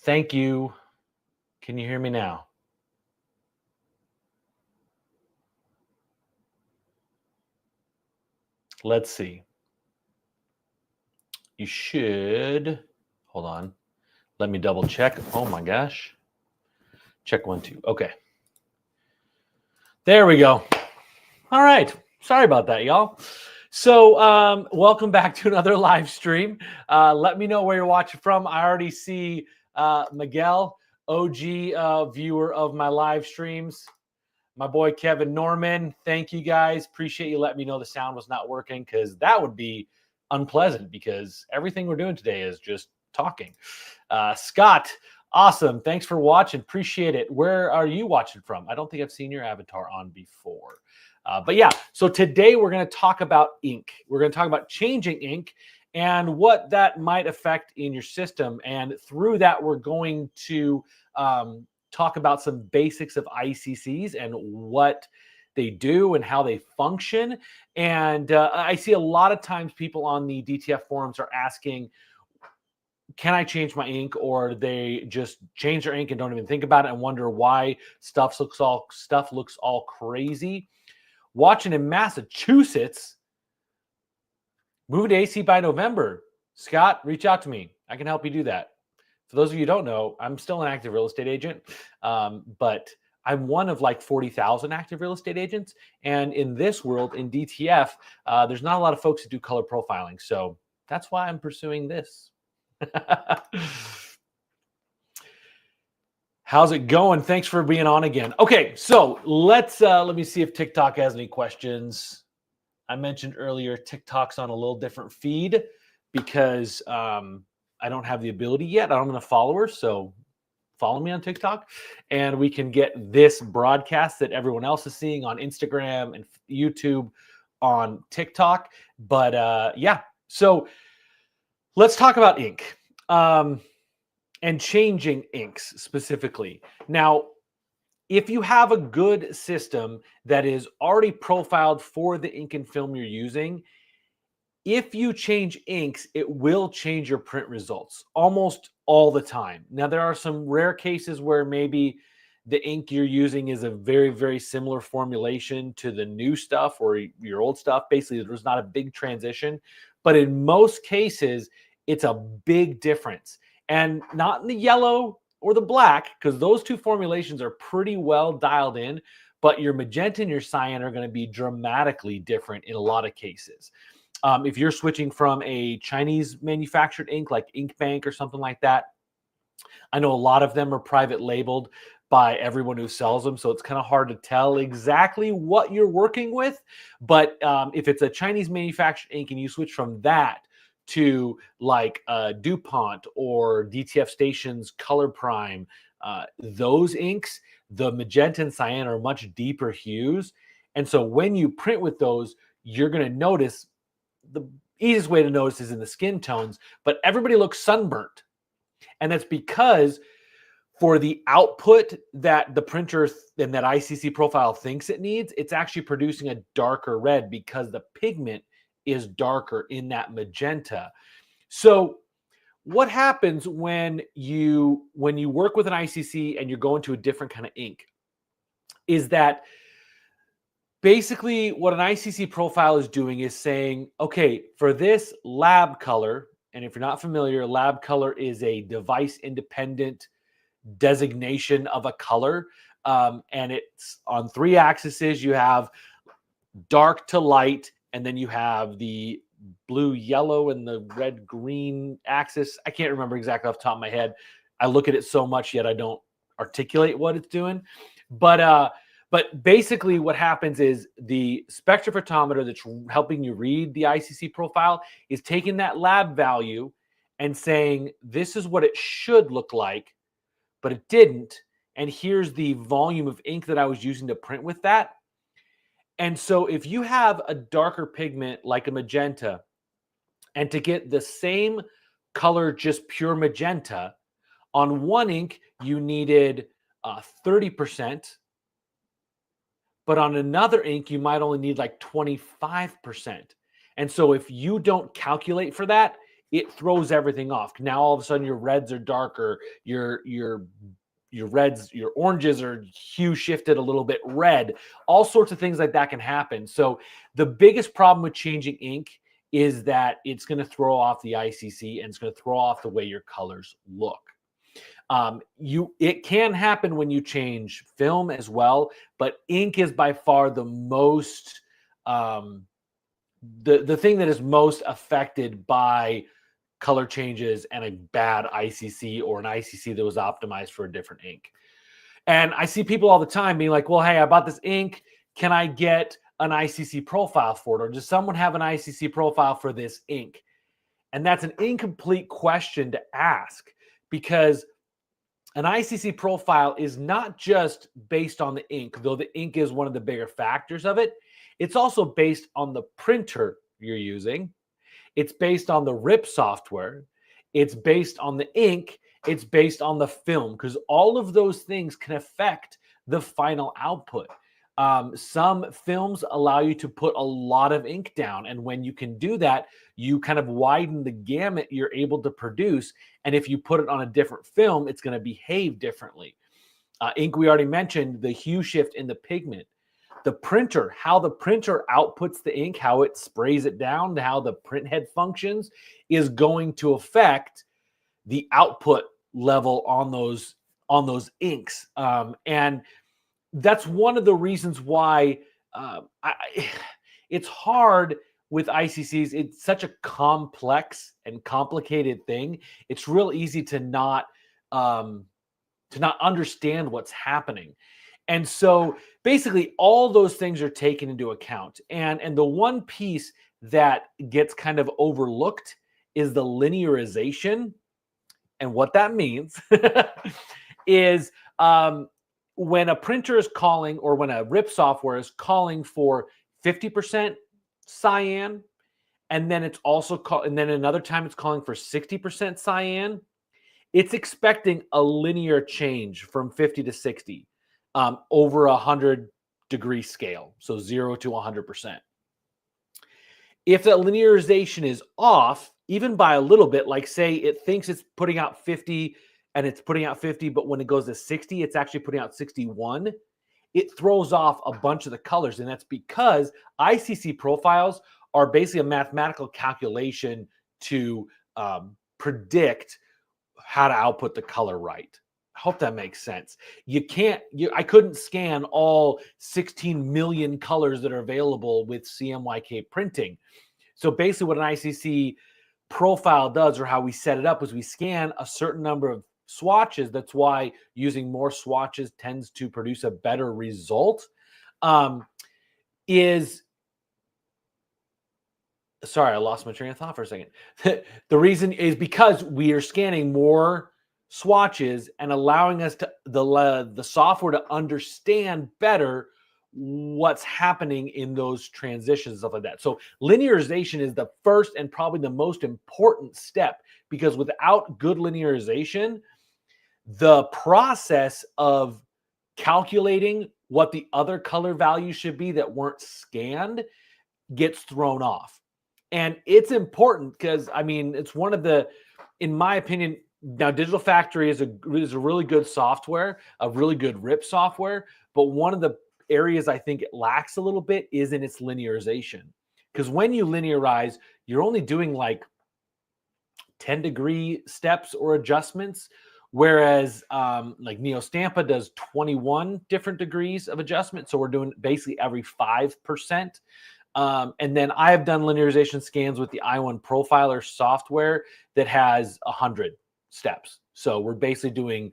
Thank you. Can you hear me now? Let's see. You should. Hold on. Let me double check. Oh my gosh. Check 1, 2. Okay. There we go. All right. Sorry about that, y'all. So, welcome back to another live stream. Let me know where you're watching from. I already see Miguel, OG viewer of my live streams. My boy Kevin Norman. Thank you guys. Appreciate you letting me know the sound was not working, because that would be unpleasant, because everything we're doing today is just talking. Scott, awesome. Thanks for watching. Appreciate it. Where are you watching from? I don't think I've seen your avatar on before. But yeah, so today we're going to talk about ink. We're going to talk about changing ink and what that might affect in your system. And through that, we're going to talk about some basics of ICCs and what they do and how they function. And I see a lot of times people on the DTF forums are asking, can I change my ink? Or they just change their ink and don't even think about it and wonder why stuff looks all crazy. Watching in Massachusetts, moving to AC by November. Scott, reach out to me. I can help you do that. For those of you who don't know, I'm still an active real estate agent, but I'm one of like 40,000 active real estate agents. And in this world, in DTF, there's not a lot of folks that do color profiling. So that's why I'm pursuing this. How's it going? Thanks for being on again. Okay, so let me see if TikTok has any questions. I mentioned earlier TikTok's on a little different feed because I don't have the ability yet. I don't have enough followers, so follow me on TikTok, and we can get this broadcast that everyone else is seeing on Instagram and YouTube on TikTok. But yeah, so let's talk about ink. And changing inks specifically. Now, if you have a good system that is already profiled for the ink and film you're using, if you change inks, it will change your print results almost all the time. Now, there are some rare cases where maybe the ink you're using is a very, very similar formulation to the new stuff or your old stuff. Basically, there's not a big transition. But in most cases, it's a big difference. And not in the yellow or the black, because those two formulations are pretty well dialed in, but your magenta and your cyan are going to be dramatically different in a lot of cases. If you're switching from a Chinese manufactured ink like Ink Bank or something like that, I know a lot of them are private labeled by everyone who sells them, so it's kind of hard to tell exactly what you're working with. But if it's a Chinese manufactured ink and you switch from that to like DuPont or DTF Station's Color Prime, those inks, the magenta and cyan are much deeper hues. And so when you print with those, you're going to notice, the easiest way to notice is in the skin tones, but everybody looks sunburnt. And that's because for the output that the printer and that ICC profile thinks it needs, it's actually producing a darker red because the pigment is darker in that magenta. So what happens when you work with an ICC and you're going to a different kind of ink is that basically what an ICC profile is doing is saying, okay, for this lab color, and if you're not familiar, lab color is a device independent designation of a color. And it's on 3 axes. You have dark to light, and then you have the blue, yellow, and the red, green axis. I can't remember exactly off the top of my head. I look at it so much, yet I don't articulate what it's doing. But basically what happens is the spectrophotometer that's helping you read the ICC profile is taking that lab value and saying, this is what it should look like, but it didn't. And here's the volume of ink that I was using to print with that. And so if you have a darker pigment like a magenta, and to get the same color, just pure magenta, on one ink, you needed 30%, but on another ink, you might only need like 25%. And so if you don't calculate for that, it throws everything off. Now all of a sudden your reds are darker, your reds, your oranges are hue shifted a little bit red. All sorts of things like that can happen. So the biggest problem with changing ink is that it's going to throw off the ICC and it's going to throw off the way your colors look. It can happen when you change film as well, but ink is by far the most the thing that is most affected by color changes and a bad ICC or an ICC that was optimized for a different ink. And I see people all the time being like, well, hey, I bought this ink. Can I get an ICC profile for it? Or does someone have an ICC profile for this ink? And that's an incomplete question to ask, because an ICC profile is not just based on the ink, though the ink is one of the bigger factors of it. It's also based on the printer you're using. It's based on the RIP software. It's based on the ink. It's based on the film, because all of those things can affect the final output. Some films allow you to put a lot of ink down, and when you can do that, you kind of widen the gamut you're able to produce. And if you put it on a different film, it's going to behave differently. Ink, we already mentioned the hue shift in the pigment. The printer, how the printer outputs the ink, how it sprays it down, how the print head functions is going to affect the output level on those inks. And that's one of the reasons why it's hard with ICCs. It's such a complex and complicated thing. It's real easy to not understand what's happening. And so basically all those things are taken into account. And the one piece that gets kind of overlooked is the linearization. And what that means is when a printer is calling, or when a RIP software is calling for 50% cyan, and then it's also and then another time it's calling for 60% cyan, it's expecting a linear change from 50 to 60 over 100-degree scale, so 0 to 100%. If that linearization is off, even by a little bit, like say it thinks it's putting out 50 and it's putting out 50, but when it goes to 60, it's actually putting out 61, it throws off a bunch of the colors. And that's because ICC profiles are basically a mathematical calculation to predict how to output the color right. I hope that makes sense. I couldn't scan all 16 million colors that are available with CMYK printing. So basically what an ICC profile does, or how we set it up, is we scan a certain number of swatches. That's why using more swatches tends to produce a better result. Sorry, I lost my train of thought for a second. The reason is because we are scanning more swatches and allowing us to the software to understand better what's happening in those transitions and stuff like that. So linearization is the first and probably the most important step, because without good linearization, the process of calculating what the other color values should be that weren't scanned gets thrown off. And it's important because, I mean, it's one of the, in my opinion, now Digital Factory is a really good software, a really good RIP software, but one of the areas I think it lacks a little bit is in its linearization. Because when you linearize, you're only doing like 10-degree steps or adjustments, whereas like Neostampa does 21 different degrees of adjustment. So we're doing basically every 5%. And then I have done linearization scans with the i1 Profiler software that has 100 steps. So we're basically doing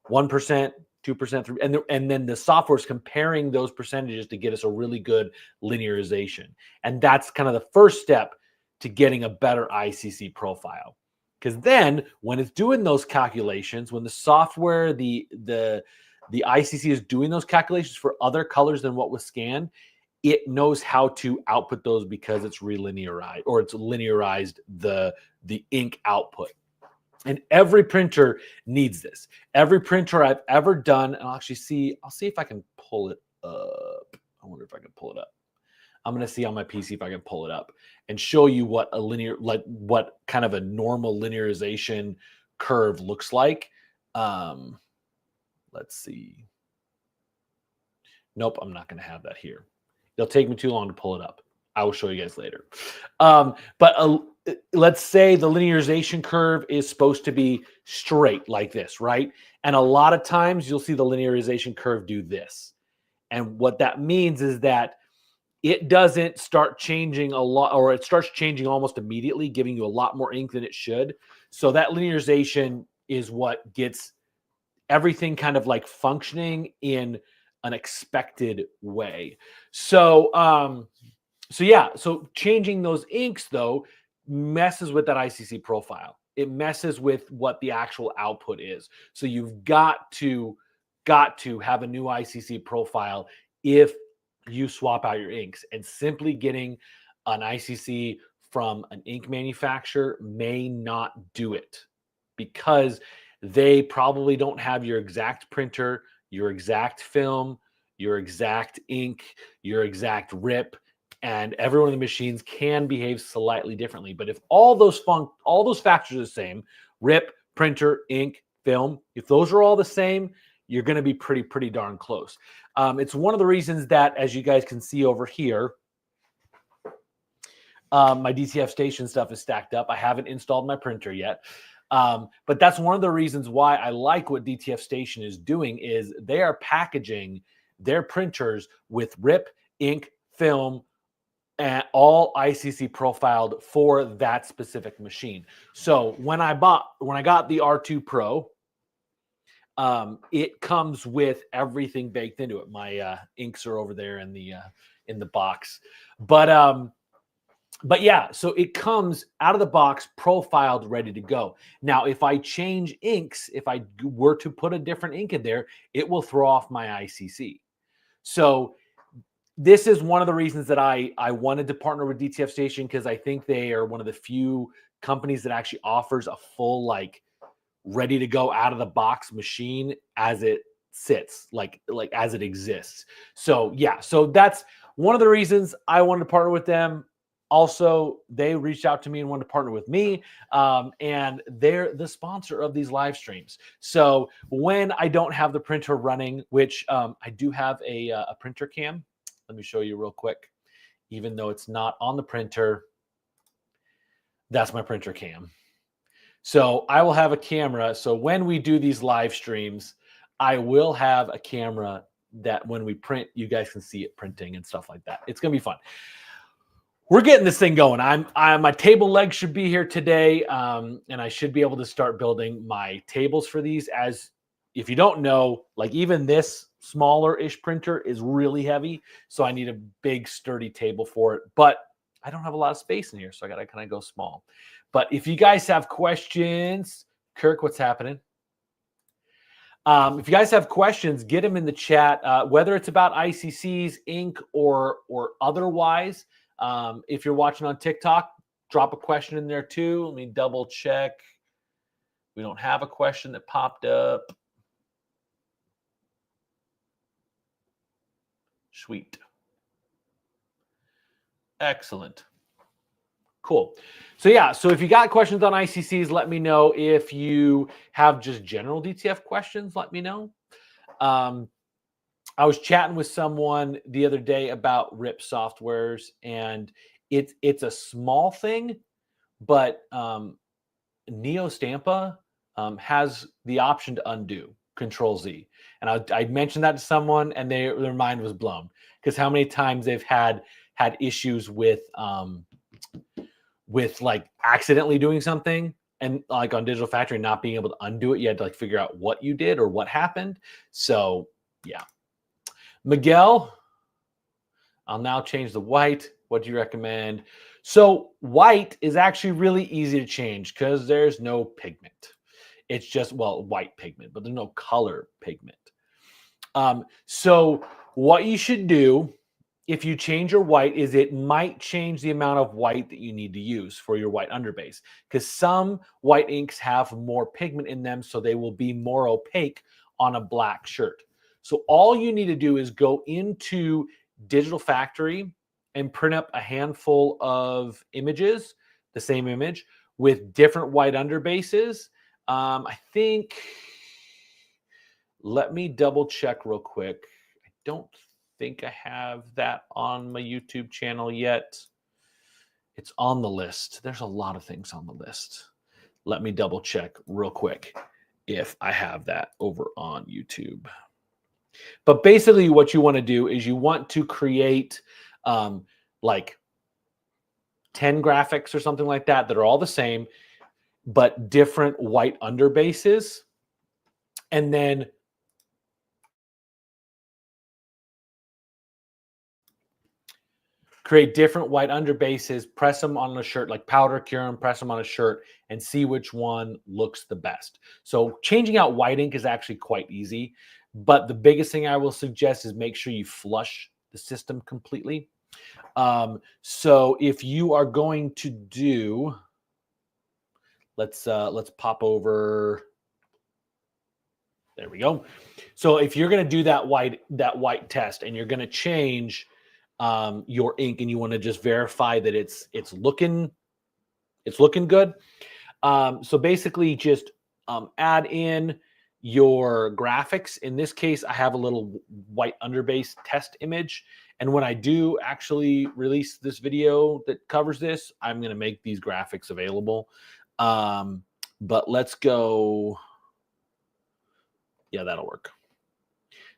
1%, 2%, 3%, and then the software is comparing those percentages to get us a really good linearization. And that's kind of the first step to getting a better ICC profile. Because then when it's doing those calculations, when the software, the ICC is doing those calculations for other colors than what was scanned, it knows how to output those because it's relinearized, or it's linearized the ink output. And every printer needs this. Every printer I've ever done, and I'll see if I can pull it up. I wonder if I can pull it up. I'm going to see on my PC if I can pull it up and show you what a linear, like what kind of a normal linearization curve looks like. Let's see. Nope, I'm not going to have that here. It'll take me too long to pull it up. I will show you guys later. But let's say the linearization curve is supposed to be straight like this, right? And a lot of times you'll see the linearization curve do this. And what that means is that it doesn't start changing a lot, or it starts changing almost immediately, giving you a lot more ink than it should. So that linearization is what gets everything kind of like functioning in an expected way. So, so changing those inks though messes with that ICC profile. It messes with what the actual output is. So you've got to have a new ICC profile if you swap out your inks, and simply getting an ICC from an ink manufacturer may not do it, because they probably don't have your exact printer, your exact film, your exact ink, your exact rip, and every one of the machines can behave slightly differently. But if all those factors are the same, rip, printer, ink, film, if those are all the same, you're going to be pretty darn close. It's one of the reasons that, as you guys can see over here, my DTF station stuff is stacked up. I haven't installed my printer yet. But that's one of the reasons why I like what DTF Station is doing, is they are packaging their printers with rip, ink, film, and all ICC profiled for that specific machine. So when I got the R2 Pro, it comes with everything baked into it. My inks are over there in the box, but yeah, so it comes out of the box profiled, ready to go. Now, if I change inks, if I were to put a different ink in there, it will throw off my ICC. So this is one of the reasons that I wanted to partner with DTF Station, because I think they are one of the few companies that actually offers a full, like, ready to go out of the box machine as it sits, like as it exists. So yeah, so that's one of the reasons I wanted to partner with them. Also, they reached out to me and wanted to partner with me, and they're the sponsor of these live streams. So when I don't have the printer running, which I do have a printer cam. Let me show you real quick. Even though it's not on the printer, that's my printer cam. So I will have a camera. So when we do these live streams, I will have a camera that when we print, you guys can see it printing and stuff like that. It's going to be fun. We're getting this thing going. My table legs should be here today, and I should be able to start building my tables for these. As if you don't know, like, even this smaller-ish printer is really heavy, so I need a big, sturdy table for it. But I don't have a lot of space in here, so I got to kind of go small. But if you guys have questions, Kirk, what's happening? If you guys have questions, get them in the chat, whether it's about ICCs, ink, or otherwise. If you're watching on TikTok, drop a question in there too. Let me double check. We don't have a question that popped up. Sweet. Excellent. Cool. So yeah, so if you got questions on ICCs, let me know. If you have just general DTF questions, let me know. I was chatting with someone the other day about RIP softwares, and it's a small thing, but Neo Stampa has the option to undo, Control Z. And I mentioned that to someone, and their mind was blown, because how many times they've had issues with like accidentally doing something, and like on Digital Factory not being able to undo it. You had to like figure out what you did or what happened. So yeah. Miguel, I'll now change the white. What do you recommend? So white is actually really easy to change because there's no pigment. It's just, well, white pigment, but there's no color pigment. So what you should do if you change your white is it might change the amount of white that you need to use for your white underbase, because some white inks have more pigment in them, so they will be more opaque on a black shirt. So all you need to do is go into Digital Factory and print up a handful of images, the same image, with different white underbases. I think, let me double check real quick. I don't think I have that on my YouTube channel yet. It's on the list. There's a lot of things on the list. Let me double check real quick if I have that over on YouTube. But basically what you want to do is you want to create like 10 graphics or something like that that are all the same, but different white underbases. And then create different white underbases, press them on a shirt, like powder cure them, press them on a shirt, and see which one looks the best. So changing out white ink is actually quite easy, but the biggest thing I will suggest is make sure you flush the system completely. So if you are going to do, let's pop over. There we go. So if you're going to do that white test and you're going to change your ink and you want to just verify that it's looking good. So basically just add in your graphics. In this case, I have a little white underbase test image. And when I do actually release this video that covers this, I'm going to make these graphics available. But let's go. Yeah, that'll work.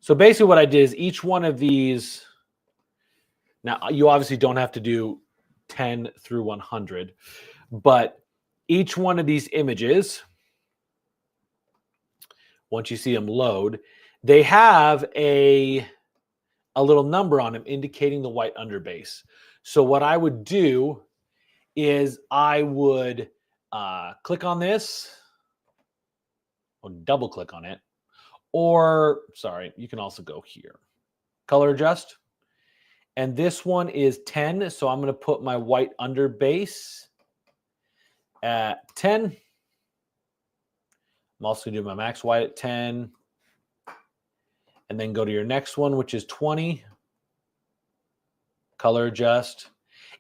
So basically what I did is each one of these, now you obviously don't have to do 10 through 100, but each one of these images, once you see them load, they have a little number on them indicating the white underbase. So what I would do is I would click on this, or double click on it, or sorry, you can also go here, color adjust. And this one is 10. So I'm going to put my white underbase at 10. I'm also going to do my max white at 10. And then go to your next one, which is 20. Color adjust.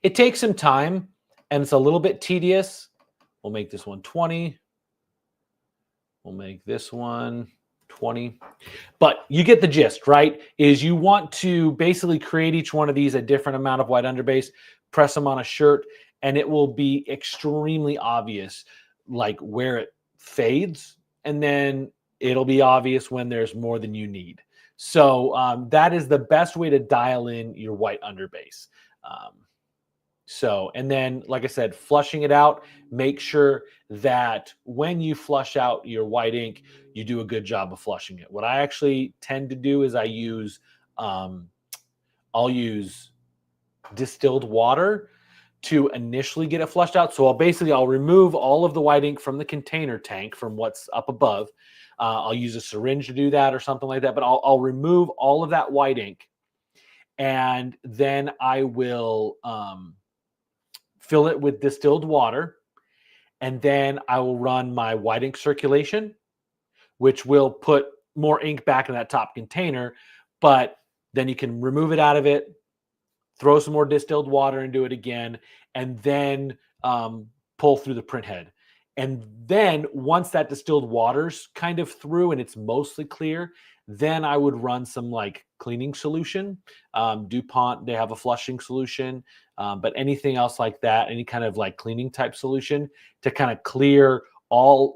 It takes some time and it's a little bit tedious. We'll make this one 20. We'll make this one 20. But you get the gist, right? Is you want to basically create each one of these a different amount of white underbase, press them on a shirt, and it will be extremely obvious like where it fades, and then it'll be obvious when there's more than you need. So that is the best way to dial in your white underbase. And then, like I said, flushing it out, make sure that when you flush out your white ink, you do a good job of flushing it. What I actually tend to do is I'll use distilled water to initially get it flushed out. So I'll remove all of the white ink from the container tank from what's up above. I'll use a syringe to do that or something like that, but I'll remove all of that white ink, and then I will fill it with distilled water, and then I will run my white ink circulation, which will put more ink back in that top container, but then you can remove it out of it, throw some more distilled water and do it again, and then pull through the print head. And then once that distilled water's kind of through and it's mostly clear, then I would run some like cleaning solution. DuPont, they have a flushing solution, but anything else like that, any kind of like cleaning type solution to kind of clear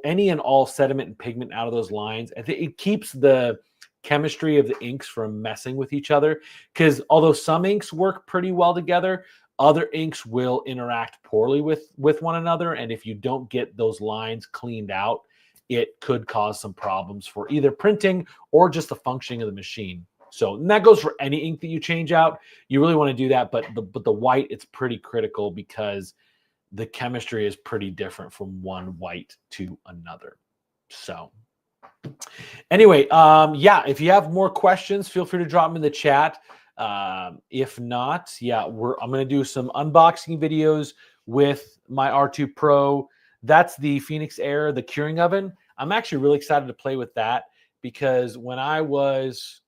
any and all sediment and pigment out of those lines. I think it keeps the chemistry of the inks from messing with each other, because although some inks work pretty well together, other inks will interact poorly with one another. And if you don't get those lines cleaned out, it could cause some problems for either printing or just the functioning of the machine. So, and that goes for any ink that you change out. You really want to do that, but the white, it's pretty critical because the chemistry is pretty different from one white to another. So anyway, yeah, if you have more questions, feel free to drop them in the chat. If not, yeah, I'm going to do some unboxing videos with my R2 Pro. That's the Phoenix Air, the curing oven. I'm actually really excited to play with that because when I was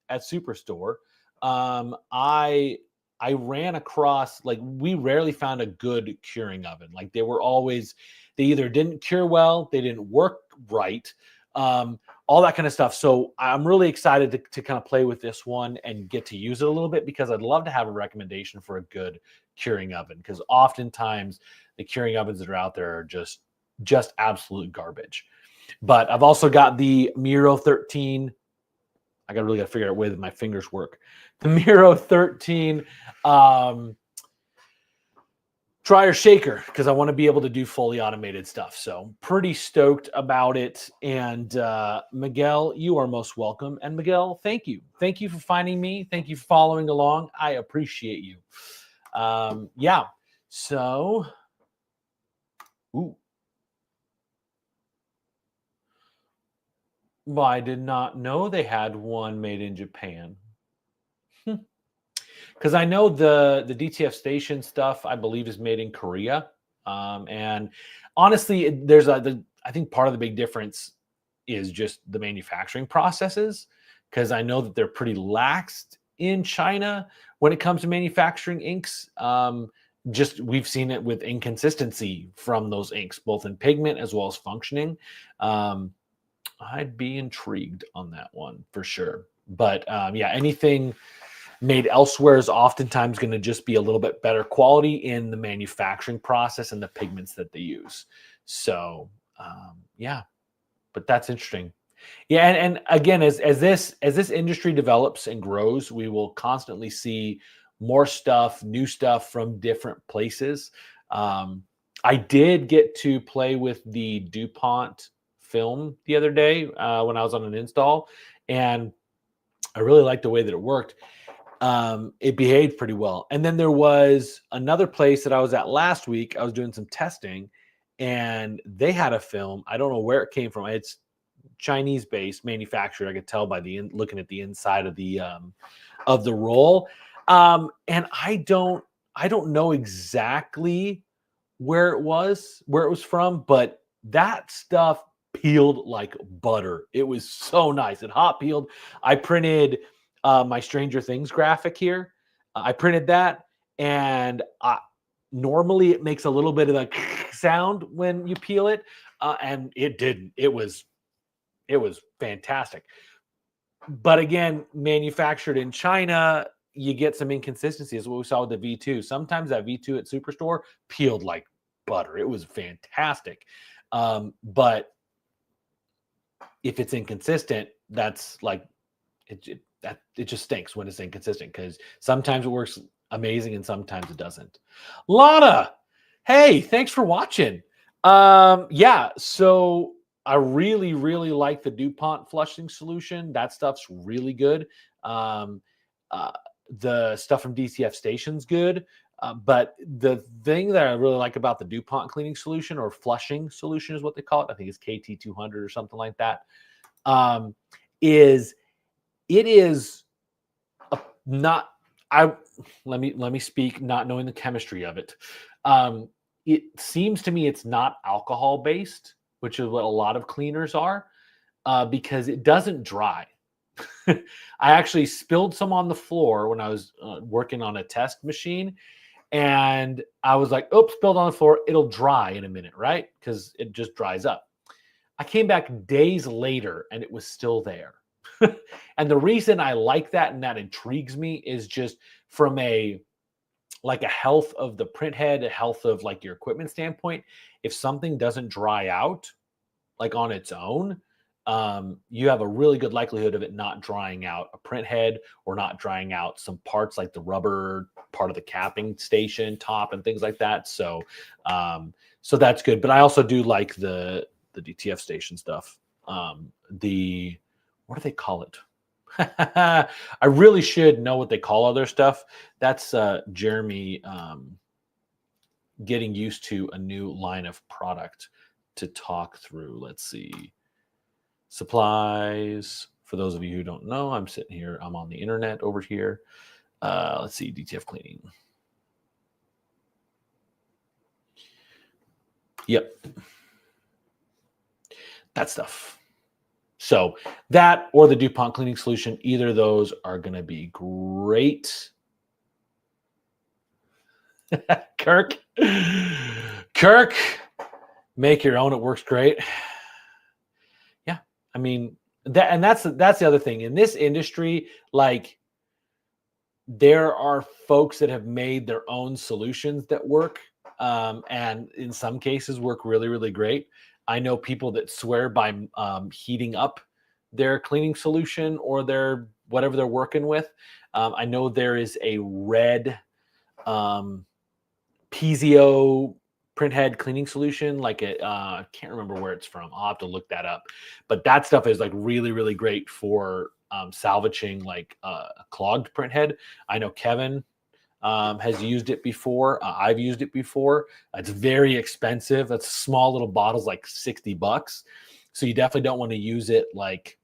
at Superstore, I I ran across, like, we rarely found a good curing oven. Like, they were always, they either didn't cure well, they didn't work right, all that kind of stuff. So I'm really excited to kind of play with this one and get to use it a little bit, because I'd love to have a recommendation for a good curing oven, because oftentimes the curing ovens that are out there are just absolute garbage. But I've also got the Miro 13. I really got to figure out a way that my fingers work. The Miro 13 dryer shaker, because I want to be able to do fully automated stuff. So pretty stoked about it. And Miguel, you are most welcome. And Miguel, thank you. Thank you for finding me. Thank you for following along. I appreciate you. Yeah. So, ooh. Well, I did not know they had one made in Japan. Because I know the DTF station stuff, I believe, is made in Korea. And honestly, there's I think part of the big difference is just the manufacturing processes, because I know that they're pretty laxed in China when it comes to manufacturing inks. Just we've seen it with inconsistency from those inks, both in pigment as well as functioning. I'd be intrigued on that one for sure. But yeah, anything made elsewhere is oftentimes going to just be a little bit better quality in the manufacturing process and the pigments that they use. So yeah, but that's interesting. Yeah, and again, as this industry develops and grows, we will constantly see more stuff, new stuff from different places. I did get to play with the DuPont film the other day when I was on an install, and I really liked the way that it worked. It behaved pretty well. And then there was another place that I was at last week. I was doing some testing, and they had a film. I don't know where it came from. It's Chinese-based manufacturer. I could tell by looking at the inside of the roll. And I don't know exactly where it was from, but that stuff peeled like butter. It was so nice. It hot peeled. I printed my Stranger Things graphic here. I printed that, and normally it makes a little bit of a sound when you peel it, and it didn't. It was fantastic. But again, manufactured in China, you get some inconsistencies. What we saw with the V2. Sometimes that V2 at Superstore peeled like butter. It was fantastic. But if it's inconsistent, that's like it just stinks when it's inconsistent, because sometimes it works amazing and sometimes it doesn't. Lana, hey, thanks for watching. Yeah, so I really like the DuPont flushing solution. That stuff's really good. The stuff from DTF Station's good. But the thing that I really like about the DuPont cleaning solution, or flushing solution is what they call it, I think it's KT200 or something like that, is it is not, let me speak not knowing the chemistry of it. It seems to me it's not alcohol based, which is what a lot of cleaners are, because it doesn't dry. I actually spilled some on the floor when I was working on a test machine, and I was like, oops, spilled on the floor. It'll dry in a minute, right? Because it just dries up. I came back days later and it was still there. And the reason I like that and that intrigues me is just from a health of the print head, a health of like your equipment standpoint. If something doesn't dry out like on its own, you have a really good likelihood of it not drying out a print head, or not drying out some parts like the rubber part of the capping station top and things like that. So so that's good. But I also do like the DTF station stuff. What do they call it? I really should know what they call other stuff. That's Jeremy getting used to a new line of product to talk through. Let's see. Supplies. For those of you who don't know, I'm sitting here. I'm on the internet over here. Let's see. DTF cleaning. Yep. That stuff. So that, or the DuPont cleaning solution, either of those are going to be great Kirk, make your own. It works great. Yeah, I mean that's the other thing in this industry. Like, there are folks that have made their own solutions that work, and in some cases work really, really great. I know people that swear by heating up their cleaning solution or their whatever they're working with. I know there is a red PZO printhead cleaning solution, like I can't remember where it's from. I'll have to look that up. But that stuff is like really, really great for salvaging like a clogged printhead. I know Kevin has used it before. I've used it before. It's very expensive. That's small little bottles, like $60. So you definitely don't want to use it like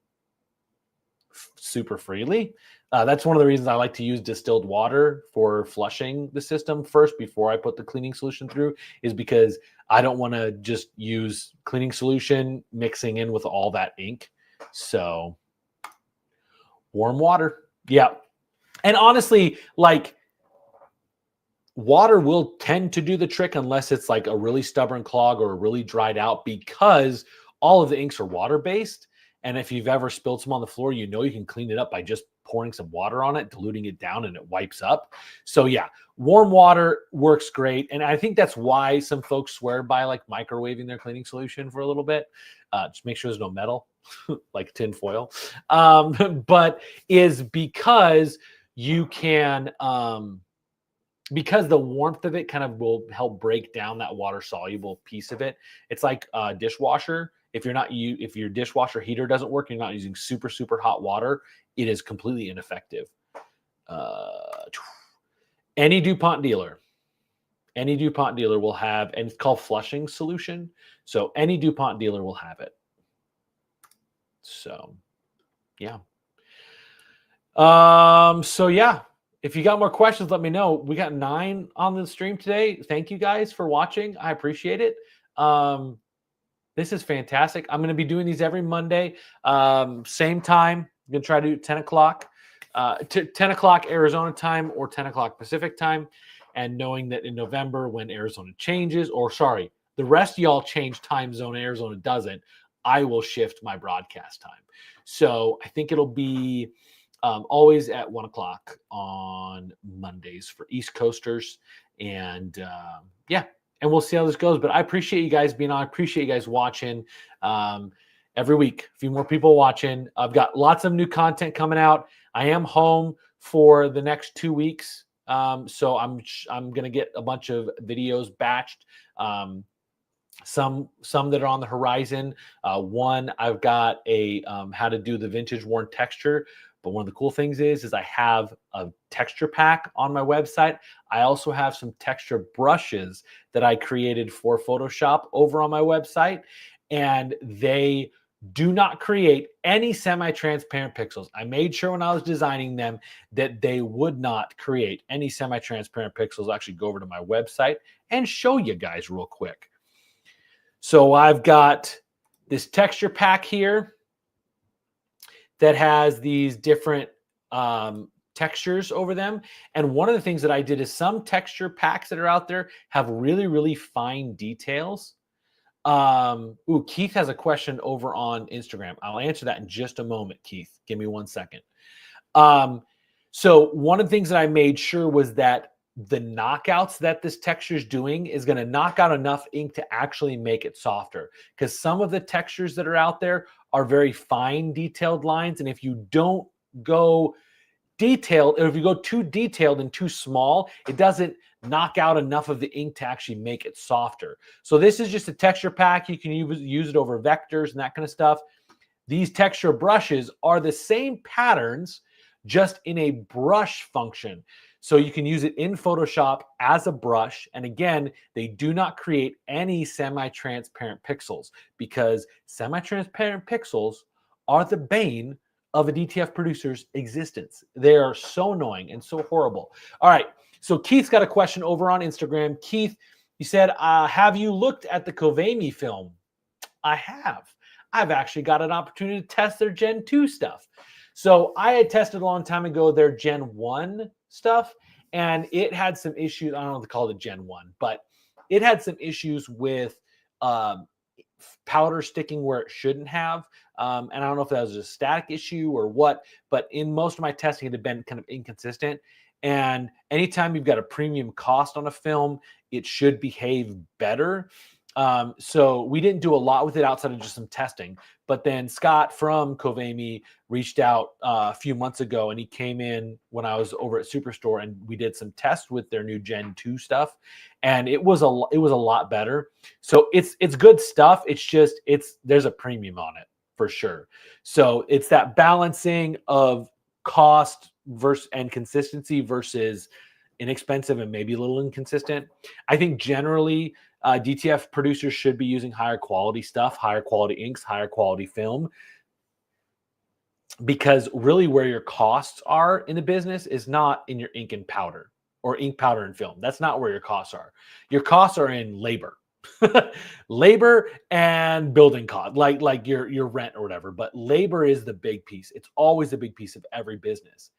super freely. That's one of the reasons I like to use distilled water for flushing the system first before I put the cleaning solution through, is because I don't want to just use cleaning solution mixing in with all that ink. So warm water. Yeah. And honestly, like, water will tend to do the trick unless it's like a really stubborn clog or really dried out, because all of the inks are water-based. And if you've ever spilled some on the floor, you know you can clean it up by just pouring some water on it, diluting it down, and it wipes up. So yeah, warm water works great. And I think that's why some folks swear by like microwaving their cleaning solution for a little bit. Just make sure there's no metal, like tin foil. But is because you can, because the warmth of it kind of will help break down that water soluble piece of it. It's like a dishwasher. If your dishwasher heater doesn't work, you're not using super, super hot water, it is completely ineffective. Any DuPont dealer will have, and it's called flushing solution. So any DuPont dealer will have it. So yeah. So yeah, if you got more questions, let me know. We got 9 on the stream today. Thank you guys for watching. I appreciate it. This is fantastic. I'm going to be doing these every Monday, same time. I'm going to try to do 10 o'clock, 10 o'clock Arizona time or 10 o'clock Pacific time. And knowing that in November, when Arizona changes, or sorry, the rest of y'all change time zone, Arizona doesn't, I will shift my broadcast time. So I think it'll be always at 1 o'clock on Mondays for East Coasters. And yeah. And we'll see how this goes. But I appreciate you guys being on. I appreciate you guys watching every week. A few more people watching. I've got lots of new content coming out. I am home for the next 2 weeks. So I'm going to get a bunch of videos batched. Some that are on the horizon. One, I've got a how to do the vintage worn texture. But one of the cool things is I have a texture pack on my website. I also have some texture brushes that I created for Photoshop over on my website, and they do not create any semi-transparent pixels. I made sure when I was designing them that they would not create any semi-transparent pixels. I'll actually go over to my website and show you guys real quick. So I've got this texture pack here that has these different textures over them. And one of the things that I did is some texture packs that are out there have really, really fine details. Keith has a question over on Instagram. I'll answer that in just a moment, Keith. Give me 1 second. So one of the things that I made sure was that the knockouts that this texture is doing is going to knock out enough ink to actually make it softer. Because some of the textures that are out there are very fine detailed lines. And if you don't go detailed, or if you go too detailed and too small, it doesn't knock out enough of the ink to actually make it softer. So this is just a texture pack. You can use it over vectors and that kind of stuff. These texture brushes are the same patterns, just in a brush function. So you can use it in Photoshop as a brush. And again, they do not create any semi-transparent pixels, because semi-transparent pixels are the bane of a DTF producer's existence. They are so annoying and so horrible. All right. So Keith's got a question over on Instagram. Keith, you said, have you looked at the Kovami film? I have. I've actually got an opportunity to test their Gen 2 stuff. So I had tested a long time ago their Gen 1 stuff, and it had some issues. I don't know if they call it Gen 1, but it had some issues with powder sticking where it shouldn't have. And I don't know if that was a static issue or what, but in most of my testing, it had been kind of inconsistent. And anytime you've got a premium cost on a film, it should behave better. So we didn't do a lot with it outside of just some testing. But then Scott from Covami reached out a few months ago, and he came in when I was over at Superstore, and we did some tests with their new Gen 2 stuff, and it was a lot better. So it's good stuff. It's just there's a premium on it for sure. So it's that balancing of cost versus and consistency versus inexpensive and maybe a little inconsistent. I think generally DTF producers should be using higher quality stuff, higher quality inks, higher quality film, because really where your costs are in the business is not in your ink and powder or ink, powder, and film. That's not where your costs are. Your costs are in labor. Labor and building cost, like your rent or whatever. But labor is the big piece. It's always a big piece of every business.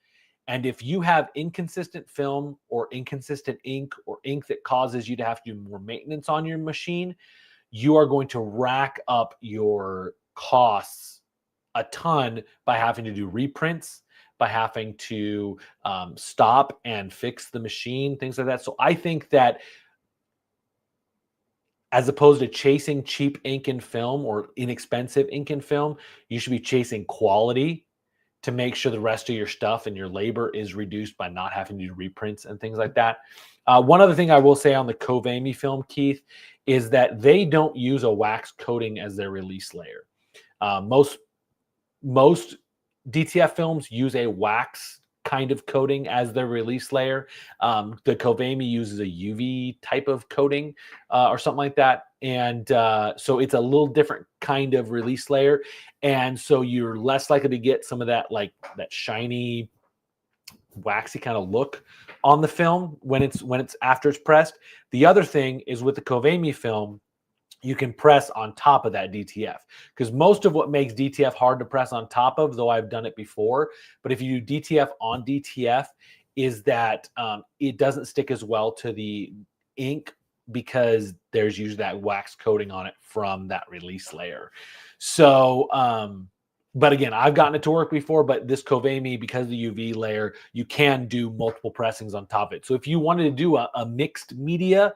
And if you have inconsistent film or inconsistent ink or ink that causes you to have to do more maintenance on your machine, you are going to rack up your costs a ton by having to do reprints, by having to stop and fix the machine, things like that. So I think that as opposed to chasing cheap ink and film or inexpensive ink and film, you should be chasing quality to make sure the rest of your stuff and your labor is reduced by not having to do reprints and things like that. One other thing I will say on the Covami film, Keith, is that they don't use a wax coating as their release layer. Most DTF films use a wax kind of coating as their release layer. The Covami uses a UV type of coating or something like that. And so it's a little different kind of release layer. And so you're less likely to get some of that, like that shiny, waxy kind of look on the film when it's after it's pressed. The other thing is with the Covami film, you can press on top of that DTF, because most of what makes DTF hard to press on top of, though I've done it before, but if you do DTF on DTF, is that it doesn't stick as well to the ink because there's usually that wax coating on it from that release layer. So, but again, I've gotten it to work before, but this Covami, because of the UV layer, you can do multiple pressings on top of it. So if you wanted to do a mixed media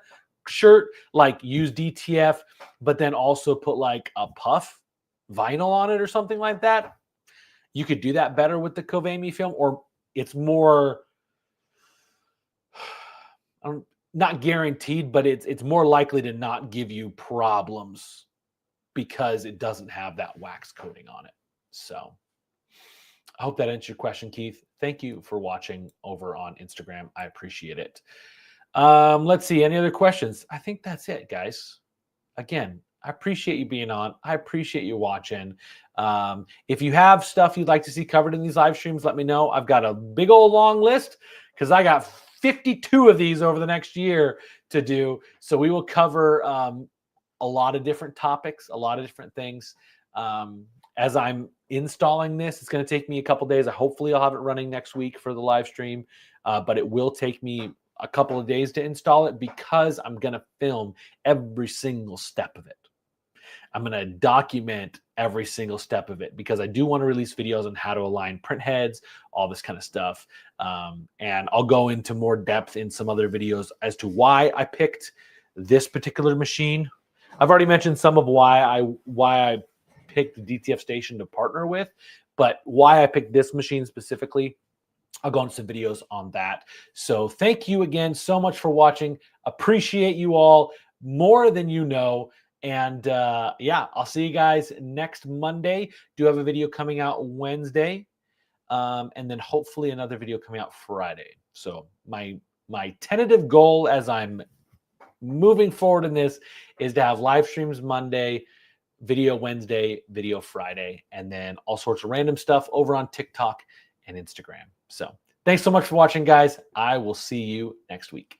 shirt, like use DTF, but then also put like a puff vinyl on it or something like that, you could do that better with the Covami film, or it's more, not guaranteed, but it's more likely to not give you problems because it doesn't have that wax coating on it. So I hope that answers your question, Keith. Thank you for watching over on Instagram. I appreciate it. Let's see. Any other questions? I think that's it, guys. Again, I appreciate you being on. I appreciate you watching. If you have stuff you'd like to see covered in these live streams, let me know. I've got a big old long list because I got 52 of these over the next year to do. So we will cover a lot of different topics, a lot of different things. As I'm installing this, it's going to take me a couple days. Hopefully I'll have it running next week for the live stream, but it will take me a couple of days to install it because I'm going to film every single step of it. I'm going to document every single step of it because I do want to release videos on how to align print heads, all this kind of stuff. And I'll go into more depth in some other videos as to why I picked this particular machine. I've already mentioned some of why I picked the DTF station to partner with, but why I picked this machine specifically, I'll go into some videos on that. So thank you again so much for watching. Appreciate you all more than you know. And yeah, I'll see you guys next Monday. Do have a video coming out Wednesday, and then hopefully another video coming out Friday. So my tentative goal as I'm moving forward in this is to have live streams Monday, video Wednesday, video Friday, and then all sorts of random stuff over on TikTok and Instagram. So thanks so much for watching, guys. I will see you next week.